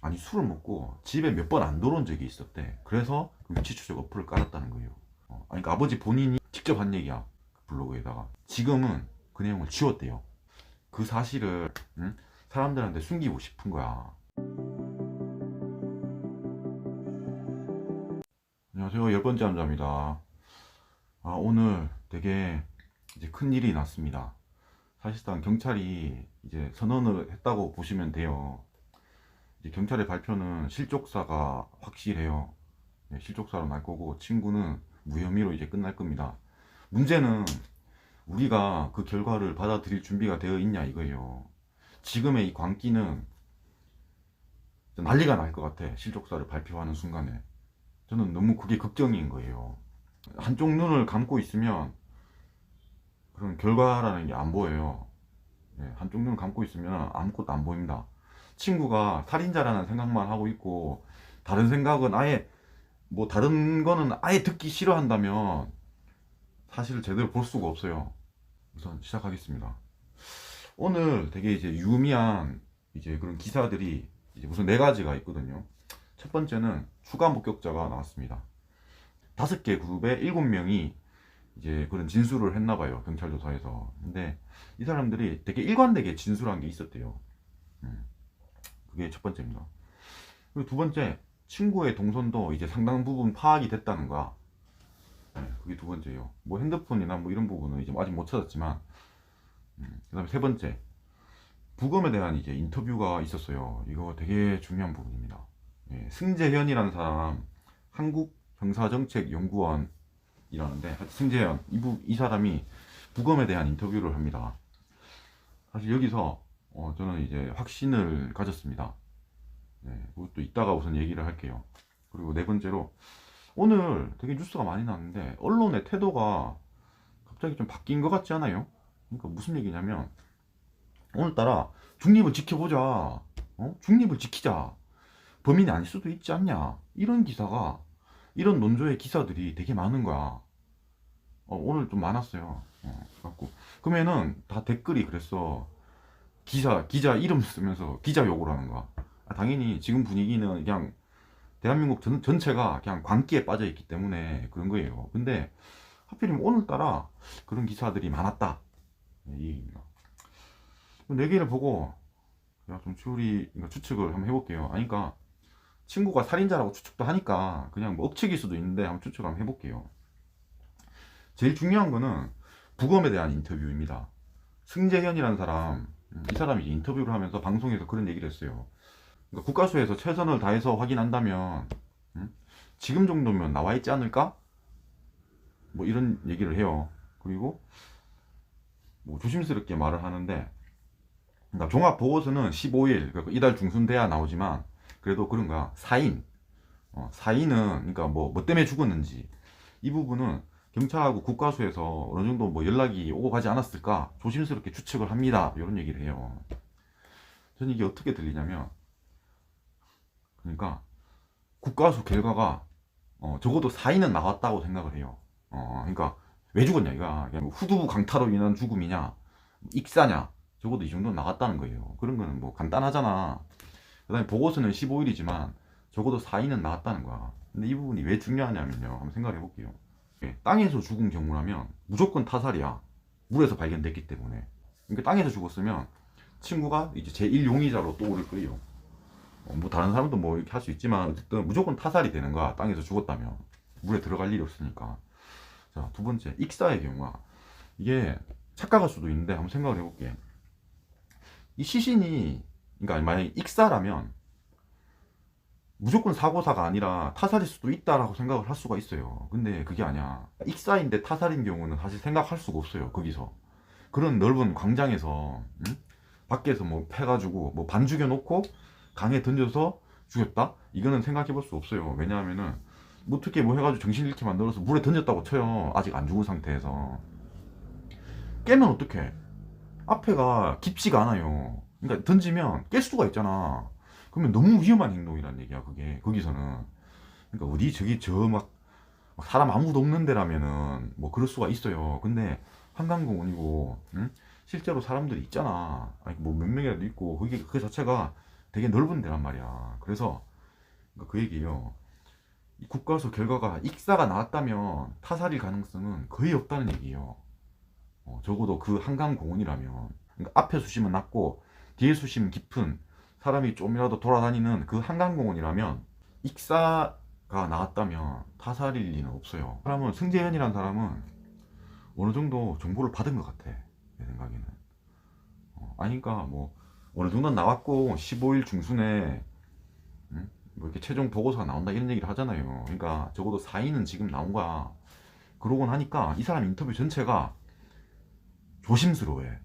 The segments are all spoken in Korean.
아니 술을 먹고 집에 몇 번 안 들어온 적이 있었대. 그래서 그 위치 추적 어플을 깔았다는 거예요. 아니, 그러니까 아버지 본인이 직접 한 얘기야. 그 블로그에다가. 지금은 그 내용을 지웠대요. 그 사실을 사람들한테 숨기고 싶은 거야. 안녕하세요. 10번째 남자입니다. 오늘 되게 이제 큰 일이 났습니다. 사실상 경찰이 이제 선언을 했다고 보시면 돼요. 이제 경찰의 발표는 실족사가 확실해요. 네, 실족사로 날 거고 친구는 무혐의로 이제 끝날 겁니다. 문제는 우리가 그 결과를 받아들일 준비가 되어 있냐 이거예요. 지금의 이 광기는 난리가 날 것 같아. 실족사를 발표하는 순간에. 저는 너무 그게 걱정인 거예요. 한쪽 눈을 감고 있으면 그런 결과라는 게 안 보여요. 네, 한쪽 눈을 감고 있으면 아무것도 안 보입니다. 친구가 살인자라는 생각만 하고 있고 다른 생각은 아예 뭐 다른 거는 아예 듣기 싫어한다면 사실을 제대로 볼 수가 없어요. 우선 시작하겠습니다. 오늘 되게 이제 유의미한 이제 그런 기사들이 이제 우선 네 가지가 있거든요. 첫 번째는 추가 목격자가 나왔습니다. 5개 그룹에 7명이 이제 그런 진술을 했나 봐요. 경찰 조사에서. 근데 이 사람들이 되게 일관되게 진술한 게 있었대요. 그게 첫 번째입니다. 그리고 두 번째, 친구의 동선도 이제 상당 부분 파악이 됐다는 거야. 네, 그게 두 번째예요. 뭐 핸드폰이나 뭐 이런 부분은 이제 아직 못 찾았지만, 그 다음에 세 번째, 부검에 대한 이제 인터뷰가 있었어요. 이거 되게 중요한 부분입니다. 예, 승재현이라는 사람, 한국형사정책연구원이라는데, 승재현, 이 사람이 부검에 대한 인터뷰를 합니다. 사실 여기서 저는 이제 확신을 가졌습니다. 네, 그것도 이따가 우선 얘기를 할게요. 그리고 네 번째로, 오늘 되게 뉴스가 많이 나왔는데 언론의 태도가 갑자기 좀 바뀐 것 같지 않아요? 그러니까 무슨 얘기냐면, 오늘따라 중립을 지켜보자, 중립을 지키자, 범인이 아닐 수도 있지 않냐, 이런 기사가, 이런 논조의 기사들이 되게 많은 거야. 오늘 좀 많았어요. 갖고 그러면은 다 댓글이 그랬어. 기자 이름 쓰면서 기자 욕을 하는 거야. 당연히 지금 분위기는 그냥 대한민국 전체가 그냥 광기에 빠져 있기 때문에 그런 거예요. 근데 하필이면 오늘따라 그런 기사들이 많았다, 이 얘기입니다. 네 개를 보고 좀 추측을 한번 해볼게요. 그러니까 친구가 살인자라고 추측도 하니까 그냥 뭐 억측일 수도 있는데 한번 추측 한번 해볼게요. 제일 중요한 거는 부검에 대한 인터뷰입니다. 승재현이라는 사람, 이 사람이 인터뷰를 하면서 방송에서 그런 얘기를 했어요. 그러니까 국가수에서 최선을 다해서 확인한다면 지금 정도면 나와 있지 않을까? 뭐 이런 얘기를 해요. 그리고 뭐 조심스럽게 말을 하는데, 그러니까 종합 보고서는 15일, 그러니까 이달 중순 돼야 나오지만 그래도 그런가 사인은 그러니까 뭐 때문에 죽었는지 이 부분은 경찰하고 국가수에서 어느 정도 뭐 연락이 오고 가지 않았을까 조심스럽게 추측을 합니다. 이런 얘기를 해요. 저는 이게 어떻게 들리냐면, 그러니까 국가수 결과가 적어도 사인은 나왔다고 생각을 해요. 그러니까 왜 죽었냐, 이거 그냥 후두부 강타로 인한 죽음이냐, 익사냐, 적어도 이 정도는 나왔다는 거예요. 그런 거는 뭐 간단하잖아. 그 다음에 보고서는 15일이지만 적어도 사인은 나왔다는 거야. 근데 이 부분이 왜 중요하냐면요, 한번 생각해 볼게요. 땅에서 죽은 경우라면 무조건 타살이야. 물에서 발견됐기 때문에. 그러니까 땅에서 죽었으면 친구가 이제 제1용의자로 떠오를 거예요. 뭐 다른 사람도 뭐 이렇게 할 수 있지만 어쨌든 무조건 타살이 되는 거야. 땅에서 죽었다면. 물에 들어갈 일이 없으니까. 자, 두 번째, 익사의 경우가 이게 착각할 수도 있는데 한번 생각을 해볼게. 이 시신이, 그러니까 만약에 익사라면 무조건 사고사가 아니라 타살일 수도 있다라고 생각을 할 수가 있어요. 근데 그게 아니야. 익사인데 타살인 경우는 사실 생각할 수가 없어요. 거기서 그런 넓은 광장에서 밖에서 뭐 패가지고 뭐 반 죽여놓고 강에 던져서 죽였다? 이거는 생각해 볼 수 없어요. 왜냐하면은 뭐 어떻게 뭐 해가지고 정신 잃게 만들어서 물에 던졌다고 쳐요. 아직 안 죽은 상태에서. 깨면 어떡해? 앞에가 깊지가 않아요. 그러니까 던지면 깰 수가 있잖아. 그러면 너무 위험한 행동이란 얘기야, 그게. 거기서는. 그러니까 어디 저기 막 사람 아무도 없는 데라면은 뭐 그럴 수가 있어요. 근데 한강공원이고 실제로 사람들이 있잖아. 아니 뭐 몇 명이라도 있고, 그게 그 자체가 되게 넓은 데란 말이야. 그래서 그러니까 그 얘기예요. 이 국가수 결과가 익사가 나왔다면 타살일 가능성은 거의 없다는 얘기예요. 적어도 그 한강공원이라면. 그러니까 앞에 수심은 낮고 뒤에 수심은 깊은, 사람이 좀이라도 돌아다니는 그 한강공원이라면 익사가 나왔다면 타살일 리는 없어요. 사람은, 승재현이라는 사람은 어느 정도 정보를 받은 것 같아, 내 생각에는. 아니, 그러니까 뭐 어느 정도 나왔고 15일 중순에 뭐 이렇게 최종 보고서가 나온다 이런 얘기를 하잖아요. 그러니까 적어도 사인은 지금 나온 거야. 그러고 나니까 이 사람 인터뷰 전체가 조심스러워해.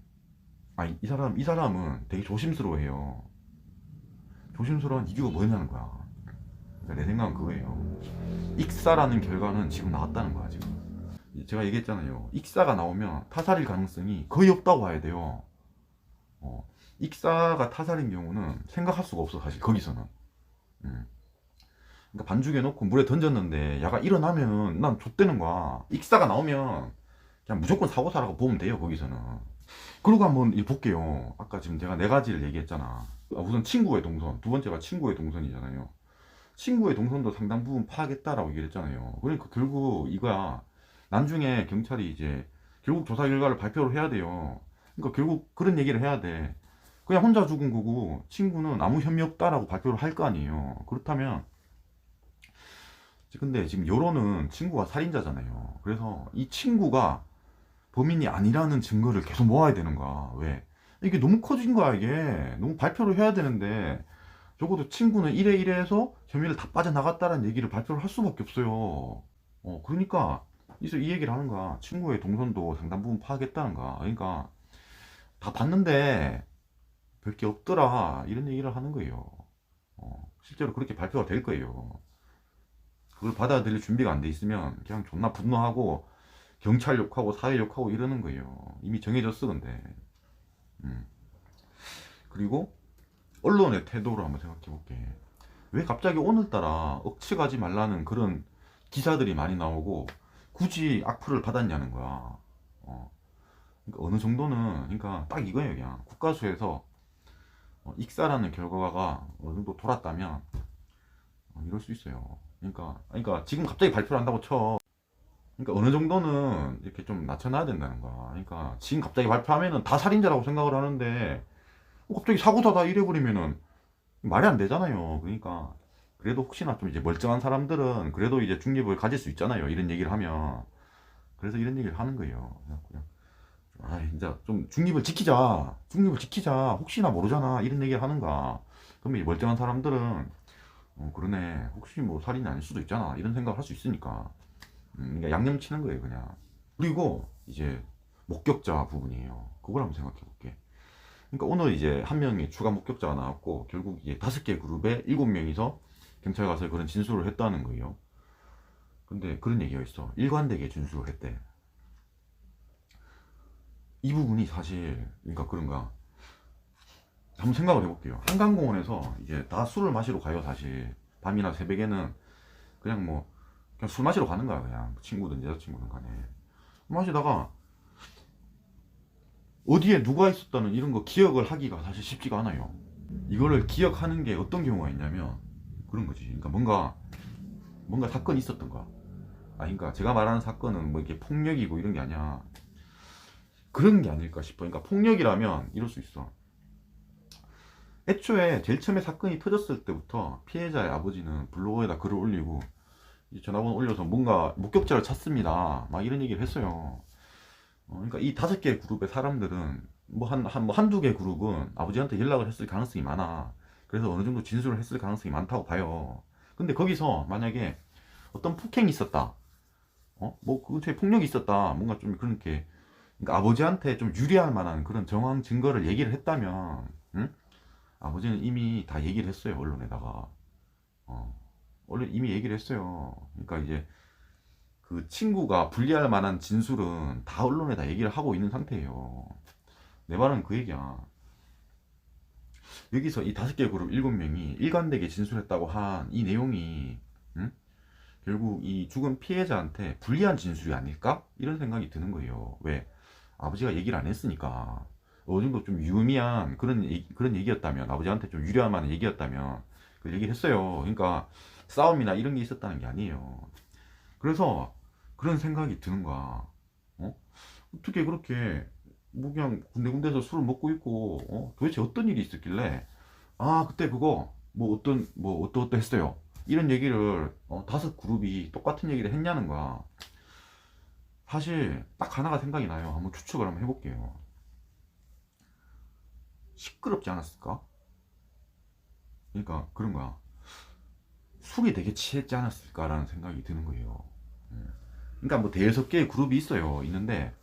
아니, 이 사람은 되게 조심스러워해요. 조심스러운 이유가 뭐냐는 거야. 그러니까 내 생각은 그거예요. 익사라는 결과는 지금 나왔다는 거야, 지금. 제가 얘기했잖아요. 익사가 나오면 타살일 가능성이 거의 없다고 봐야 돼요. 익사가 타살인 경우는 생각할 수가 없어, 사실, 거기서는. 그러니까 반죽해 놓고 물에 던졌는데 야가 일어나면 난 좆되는 거야. 익사가 나오면 그냥 무조건 사고사라고 보면 돼요, 거기서는. 그리고 한번 볼게요. 아까 지금 제가 네 가지를 얘기했잖아. 우선 친구의 동선, 두 번째가 친구의 동선이잖아요. 친구의 동선도 상당 부분 파악했다라고 얘기를 했잖아요. 그러니까 결국 이거야. 나중에 경찰이 이제 결국 조사 결과를 발표를 해야 돼요. 그러니까 결국 그런 얘기를 해야 돼. 그냥 혼자 죽은 거고 친구는 아무 혐의 없다라고 발표를 할 거 아니에요. 그렇다면, 근데 지금 여론은 친구가 살인자잖아요. 그래서 이 친구가 범인이 아니라는 증거를 계속 모아야 되는 거야. 왜? 이게 너무 커진 거야, 이게. 너무 발표를 해야 되는데, 적어도 친구는 이래 이래 해서 혐의를 다 빠져나갔다는 얘기를 발표를 할 수밖에 없어요. 그러니까, 이 얘기를 하는 거야. 친구의 동선도 상당 부분 파악했다는 거야. 그러니까, 다 봤는데, 별 게 없더라. 이런 얘기를 하는 거예요. 실제로 그렇게 발표가 될 거예요. 그걸 받아들일 준비가 안 돼 있으면 그냥 존나 분노하고 경찰 욕하고 사회 욕하고 이러는 거예요. 이미 정해졌어, 근데. 그리고 언론의 태도를 한번 생각해 볼게. 왜 갑자기 오늘따라 억측하지 말라는 그런 기사들이 많이 나오고 굳이 악플을 받았냐는 거야. 그러니까 어느 정도는, 그러니까 딱 이거예요. 그냥 국가수에서 익사라는 결과가 어느 정도 돌았다면 이럴 수 있어요. 그러니까 지금 갑자기 발표를 한다고 쳐. 그러니까 어느 정도는 이렇게 좀 낮춰놔야 된다는 거야. 그러니까 지금 갑자기 발표하면은 다 살인자라고 생각을 하는데 갑자기 사고다 이래버리면은 말이 안 되잖아요. 그러니까 그래도 혹시나 좀 이제 멀쩡한 사람들은 그래도 이제 중립을 가질 수 있잖아요. 이런 얘기를 하면. 그래서 이런 얘기를 하는 거예요. 그냥 진짜 좀 중립을 지키자. 중립을 지키자. 혹시나 모르잖아. 이런 얘기를 하는가. 그러면 이 멀쩡한 사람들은 그러네. 혹시 뭐 살인이 아닐 수도 있잖아. 이런 생각을 할 수 있으니까. 그러니까 양념 치는 거예요, 그냥. 그리고 이제 목격자 부분이에요. 그걸 한번 생각해 볼게. 그러니까 오늘 이제 한 명의 추가 목격자가 나왔고 결국 이제 5개 그룹에 7명이서 경찰 가서 그런 진술을 했다는 거예요. 근데 그런 얘기가 있어. 일관되게 진술을 했대. 이 부분이 사실, 그러니까 그런가. 한번 생각을 해볼게요. 한강공원에서 이제 다 술을 마시러 가요, 사실. 밤이나 새벽에는 그냥 뭐 그냥 술 마시러 가는 거야, 그냥. 친구든 여자친구든 간에. 마시다가 어디에 누가 있었다는 이런 거 기억을 하기가 사실 쉽지가 않아요. 이거를 기억하는 게 어떤 경우가 있냐면 그런 거지. 그러니까 뭔가 사건이 있었던 거야. 그러니까 제가 말하는 사건은 뭐 이게 폭력이고 이런 게 아니야. 그런 게 아닐까 싶어. 그러니까 폭력이라면 이럴 수 있어. 애초에 제일 처음에 사건이 터졌을 때부터 피해자의 아버지는 블로그에다 글을 올리고 전화번호 올려서 뭔가 목격자를 찾습니다. 막 이런 얘기를 했어요. 그러니까 이 5개 그룹의 사람들은 뭐 한두 개 그룹은 아버지한테 연락을 했을 가능성이 많아. 그래서 어느 정도 진술을 했을 가능성이 많다고 봐요. 근데 거기서 만약에 어떤 폭행이 있었다. 뭐 그 근처에 폭력이 있었다. 뭔가 좀 그렇게, 그러니까 아버지한테 좀 유리할 만한 그런 정황 증거를 얘기를 했다면, 응? 아버지는 이미 다 얘기를 했어요, 언론에다가. 원래 이미 얘기를 했어요. 그러니까 이제 그 친구가 불리할 만한 진술은 다 언론에다 얘기를 하고 있는 상태예요. 내 말은 그 얘기야. 여기서 이 5개 그룹 7명이 일관되게 진술했다고 한 이 내용이, 응? 결국 이 죽은 피해자한테 불리한 진술이 아닐까? 이런 생각이 드는 거예요. 왜? 아버지가 얘기를 안 했으니까. 어느 정도 좀 유의미한 그런 얘기였다면, 아버지한테 좀 유리할 만한 얘기였다면 그 얘기를 했어요. 그러니까 싸움이나 이런 게 있었다는 게 아니에요. 그래서 그런 생각이 드는 거야. 어? 어떻게 그렇게 뭐 그냥 군데군데서 술을 먹고 있고 도대체 어떤 일이 있었길래 아 그때 그거 뭐 어떠 했어요. 이런 얘기를 다섯 그룹이 똑같은 얘기를 했냐는 거야. 사실 딱 하나가 생각이 나요. 한번 추측을 한번 해볼게요. 시끄럽지 않았을까? 그러니까 그런 거야. 술이 되게 취했지 않았을까라는 생각이 드는 거예요. 그러니까 뭐 대여섯 개의 그룹이 있어요. 있는데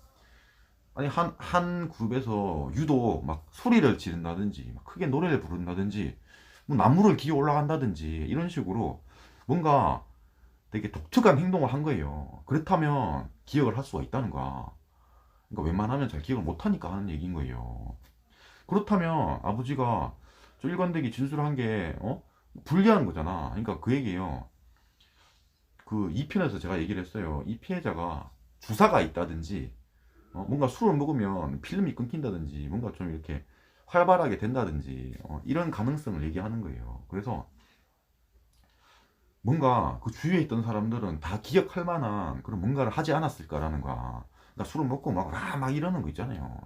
아니 한 그룹에서 유독 막 소리를 지른다든지 막 크게 노래를 부른다든지 뭐 나무를 기어 올라간다든지 이런 식으로 뭔가 되게 독특한 행동을 한 거예요. 그렇다면 기억을 할 수가 있다는 거야. 그러니까 웬만하면 잘 기억을 못하니까 하는 얘기인 거예요. 그렇다면 아버지가 저 일관되게 진술한 게 불리한 거잖아. 그러니까 그 얘기예요. 그 2편에서 제가 얘기를 했어요. 이 피해자가 주사가 있다든지 뭔가 술을 먹으면 필름이 끊긴다든지 뭔가 좀 이렇게 활발하게 된다든지 이런 가능성을 얘기하는 거예요. 그래서 뭔가 그 주위에 있던 사람들은 다 기억할 만한 그런 뭔가를 하지 않았을까라는 거야. 나 술을 먹고 막 이러는 거 있잖아요.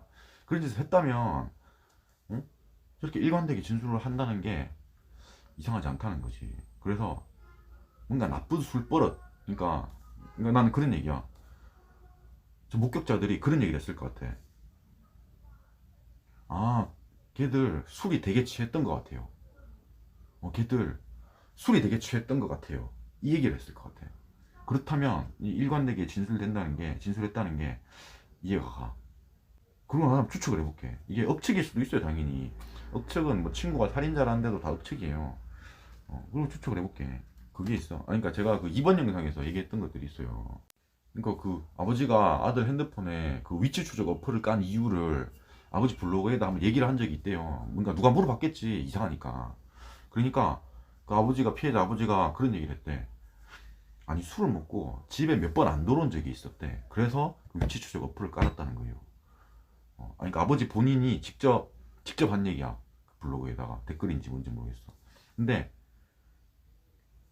그런 짓을 했다면 응? 저렇게 일관되게 진술을 한다는 게 이상하지 않다는 거지. 그래서 뭔가 나쁜 술버릇. 그러니까 나는 그런 얘기야. 저 목격자들이 그런 얘기를 했을 것 같아. 아, 걔들 술이 되게 취했던 것 같아요. 걔들 술이 되게 취했던 것 같아요. 이 얘기를 했을 것 같아. 그렇다면 이 일관되게 진술했다는 게 이해가 가. 그리고 하나 추측을 해볼게. 이게 억측일 수도 있어요, 당연히. 억측은 뭐 친구가 살인자라는데도 다 억측이에요. 그리고 추측을 해볼게. 그게 있어. 아니, 그러니까 제가 그 이번 영상에서 얘기했던 것들이 있어요. 그러니까 그 아버지가 아들 핸드폰에 그 위치 추적 어플을 깐 이유를 아버지 블로그에다 한번 얘기를 한 적이 있대요. 뭔가 누가 물어봤겠지. 이상하니까. 그러니까 그 피해자 아버지가 그런 얘기를 했대. 아니 술을 먹고 집에 몇 번 안 들어온 적이 있었대. 그래서 그 위치 추적 어플을 깔았다는 거예요. 그러니까 아버지 본인이 직접 한 얘기야. 그 블로그에다가 댓글인지 뭔지 모르겠어. 근데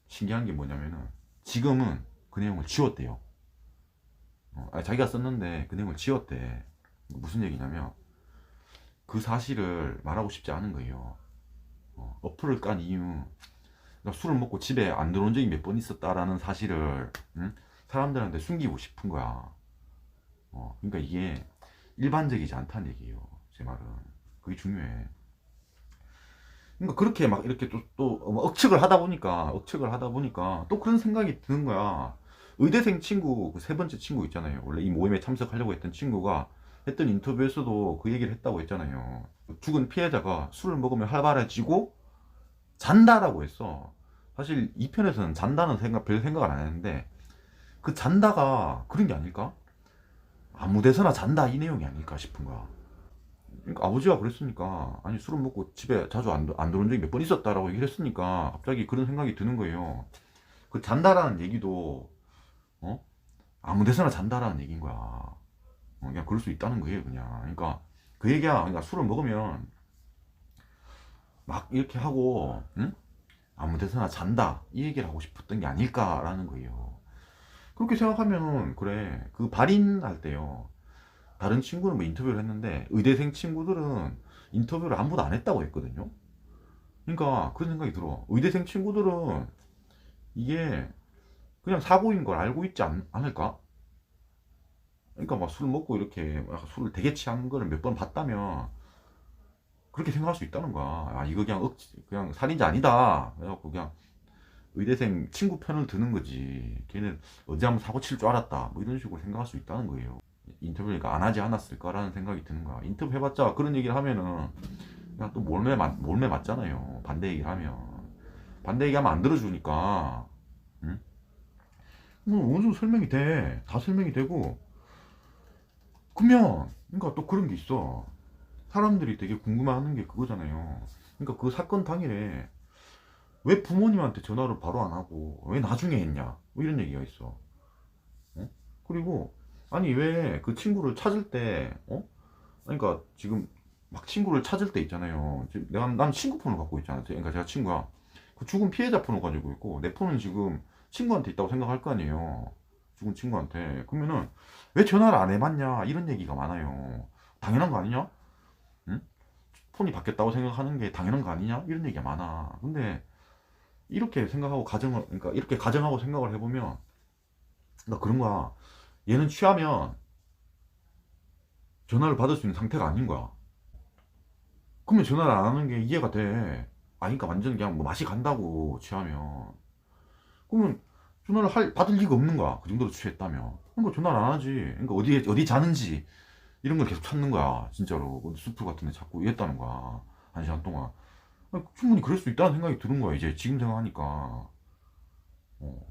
신기한 게 뭐냐면은 지금은 그 내용을 지웠대요. 자기가 썼는데 그 내용을 지웠대. 무슨 얘기냐면 그 사실을 말하고 싶지 않은 거예요. 어플을 깐 이유, 그러니까 술을 먹고 집에 안 들어온 적이 몇 번 있었다라는 사실을 사람들한테 숨기고 싶은 거야. 그러니까 이게 일반적이지 않다는 얘기예요. 제 말은 그게 중요해. 그러니까 그렇게 막 이렇게 또 억측을 하다 보니까 또 그런 생각이 드는 거야. 의대생 친구 그 세 번째 친구 있잖아요. 원래 이 모임에 참석하려고 했던 친구가 했던 인터뷰에서도 그 얘기를 했다고 했잖아요. 죽은 피해자가 술을 먹으면 활발해지고 잔다라고 했어. 사실 이 편에서는 잔다는 별 생각을 안 했는데 그 잔다가 그런 게 아닐까? 아무 데서나 잔다 이 내용이 아닐까 싶은 거야. 그러니까 아버지가 그랬으니까 아니 술을 먹고 집에 자주 안 들어온 적이 몇 번 있었다라고 얘기를 했으니까 갑자기 그런 생각이 드는 거예요. 그 잔다라는 얘기도 어? 아무 데서나 잔다라는 얘기인 거야. 그냥 그럴 수 있다는 거예요, 그냥. 그러니까 그 얘기야. 그러니까 술을 먹으면 막 이렇게 하고 응? 아무 데서나 잔다 이 얘기를 하고 싶었던 게 아닐까라는 거예요. 그렇게 생각하면 그래. 그 발인할 때요. 다른 친구는 뭐 인터뷰를 했는데 의대생 친구들은 인터뷰를 아무도 안 했다고 했거든요. 그러니까 그런 생각이 들어. 의대생 친구들은 이게 그냥 사고인 걸 알고 있지 않을까? 그러니까 막 술 먹고 이렇게 막 술을 되게 취한 거를 몇 번 봤다면 그렇게 생각할 수 있다는 거야. 아 이거 그냥 살인자 아니다. 그래갖고 그냥 의대생 친구 편을 드는 거지. 걔는 어제 한번 사고 칠 줄 알았다. 뭐 이런 식으로 생각할 수 있다는 거예요. 인터뷰니까 안 하지 않았을까라는 생각이 드는 거야. 인터뷰 해봤자 그런 얘기를 하면은 그냥 또 몰매 맞잖아요. 반대 얘기를 하면. 반대 얘기하면 안 들어주니까. 응? 뭐 어느 정도 설명이 돼. 다 설명이 되고. 그러면, 그러니까 또 그런 게 있어. 사람들이 되게 궁금해하는 게 그거잖아요. 그러니까 그 사건 당일에 왜 부모님한테 전화를 바로 안 하고 왜 나중에 했냐? 뭐 이런 얘기가 있어. 그리고 아니 왜 그 친구를 찾을 때 그러니까 지금 막 친구를 찾을 때 있잖아요. 난 친구 폰을 갖고 있잖아. 그러니까 제가 친구가 그 죽은 피해자 폰을 가지고 있고 내 폰은 지금 친구한테 있다고 생각할 거 아니에요. 죽은 친구한테. 그러면은 왜 전화를 안 해봤냐 이런 얘기가 많아요. 당연한 거 아니냐? 응? 폰이 바뀌었다고 생각하는 게 당연한 거 아니냐? 이런 얘기가 많아. 근데 이렇게 생각하고 가정을, 그러니까 이렇게 가정하고 생각을 해보면, 나 그런 거야. 얘는 취하면 전화를 받을 수 있는 상태가 아닌 거야. 그러면 전화를 안 하는 게 이해가 돼. 아니, 그러니까 완전 그냥 뭐 맛이 간다고, 취하면. 그러면 전화를 받을 리가 없는 거야. 그 정도로 취했다면. 그러니까 전화를 안 하지. 그러니까 어디 자는지, 이런 걸 계속 찾는 거야. 진짜로. 어디 숲을 같은 데 찾고 이랬다는 거야. 1시간 동안. 아니, 충분히 그럴 수 있다는 생각이 드는 거야. 이제 지금 생각하니까.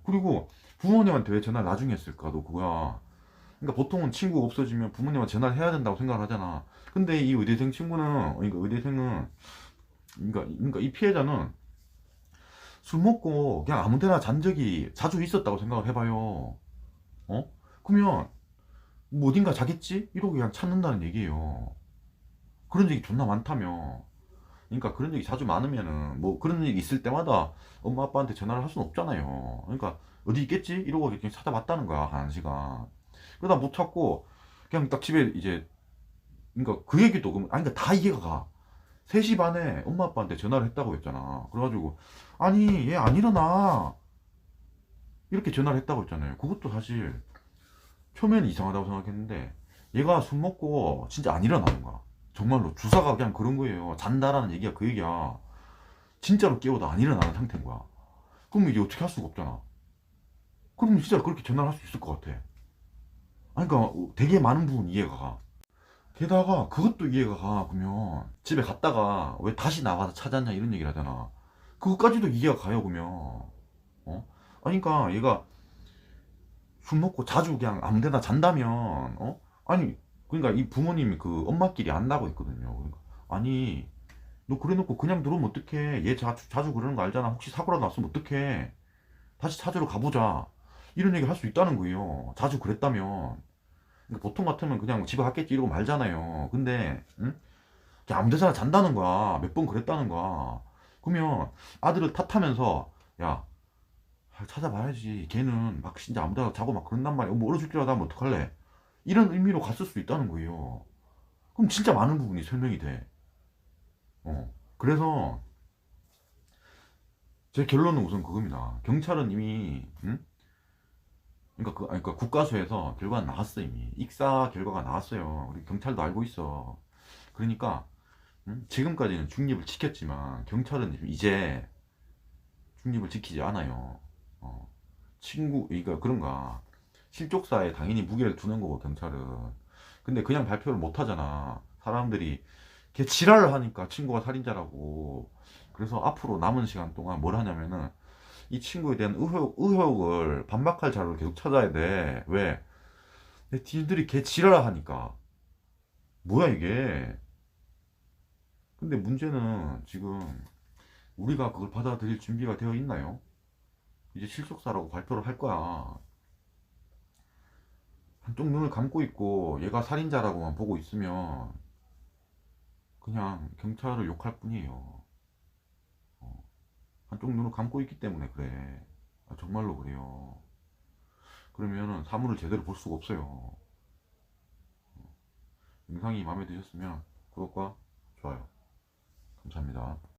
그리고 부모님한테 왜 전화를 나중에 했을까도 그거야. 그러니까 보통은 친구가 없어지면 부모님한테 전화를 해야 된다고 생각을 하잖아. 근데 이 의대생 친구는, 그러니까 의대생은, 그러니까 이 피해자는 술 먹고 그냥 아무 데나 잔 적이 자주 있었다고 생각을 해봐요. 그러면 뭐 어딘가 자겠지? 이러고 그냥 찾는다는 얘기예요. 그런 적이 존나 많다며. 그러니까 그런 적이 자주 많으면은 뭐 그런 적이 있을 때마다 엄마 아빠한테 전화를 할 수는 없잖아요. 그러니까 어디 있겠지? 이러고 그냥 찾아봤다는 거야. 1시간. 그러다 못 찾고 그냥 딱 집에 이제, 그러니까 그 얘기도 아니 그러니까 다 이해가 가. 3시 반에 엄마 아빠한테 전화를 했다고 했잖아. 그래가지고 아니 얘 안 일어나 이렇게 전화를 했다고 했잖아요. 그것도 사실 처음에는 이상하다고 생각했는데 얘가 술 먹고 진짜 안 일어나는 거야. 정말로 주사가 그냥 그런 거예요. 잔다라는 얘기가 그 얘기야. 진짜로 깨워도 안 일어나는 상태인 거야. 그럼 이제 어떻게 할 수가 없잖아. 그럼 진짜 그렇게 전화를 할 수 있을 것 같아. 아니, 그러니까 되게 많은 부분 이해가 가. 게다가 그것도 이해가 가. 그러면 집에 갔다가 왜 다시 나가서 찾았냐 이런 얘기를 하잖아. 그것까지도 이해가 가요. 그러면 아니, 그러니까 얘가 술 먹고 자주 그냥 아무 데나 잔다면 아니, 그러니까 이 부모님이 그 엄마끼리 안다고 했거든요. 그러니까 아니, 너 그래 놓고 그냥 들어오면 어떡해. 얘 자주 그러는 거 알잖아. 혹시 사고라도 났으면 어떡해. 다시 찾으러 가보자. 이런 얘기 할 수 있다는 거예요. 자주 그랬다면. 그러니까 보통 같으면 그냥 집에 갔겠지 이러고 말잖아요. 근데 응? 그냥 아무 데서나 잔다는 거야. 몇 번 그랬다는 거야. 그러면 아들을 탓하면서 야, 찾아봐야지. 걔는 막 진짜 아무 데나 자고 막 그런단 말이야. 뭐 얼어 죽기라도 하면 어떡할래. 이런 의미로 갔을 수 있다는 거예요. 그럼 진짜 많은 부분이 설명이 돼. 그래서 제 결론은 우선 그겁니다. 경찰은 이미 그러니까 그러니까 국가수에서 결과가 나왔어. 이미 익사 결과가 나왔어요. 우리 경찰도 알고 있어. 그러니까 지금까지는 중립을 지켰지만 경찰은 이제 중립을 지키지 않아요. 어, 그러니까 그런가. 실족사에 당연히 무게를 두는 거고 경찰은. 근데 그냥 발표를 못 하잖아. 사람들이 걔 지랄을 하니까 친구가 살인자라고. 그래서 앞으로 남은 시간 동안 뭘 하냐면은 이 친구에 대한 의혹을 반박할 자료를 계속 찾아야 돼. 왜? 니들이 걔 지랄을 하니까. 뭐야 이게? 근데 문제는 지금 우리가 그걸 받아들일 준비가 되어 있나요? 이제 실속사라고 발표를 할 거야. 한쪽 눈을 감고 있고 얘가 살인자라고만 보고 있으면 그냥 경찰을 욕할 뿐이에요. 한쪽 눈을 감고 있기 때문에 그래. 정말로 그래요. 그러면은 사물을 제대로 볼 수가 없어요. 영상이 마음에 드셨으면 구독과 좋아요. 감사합니다.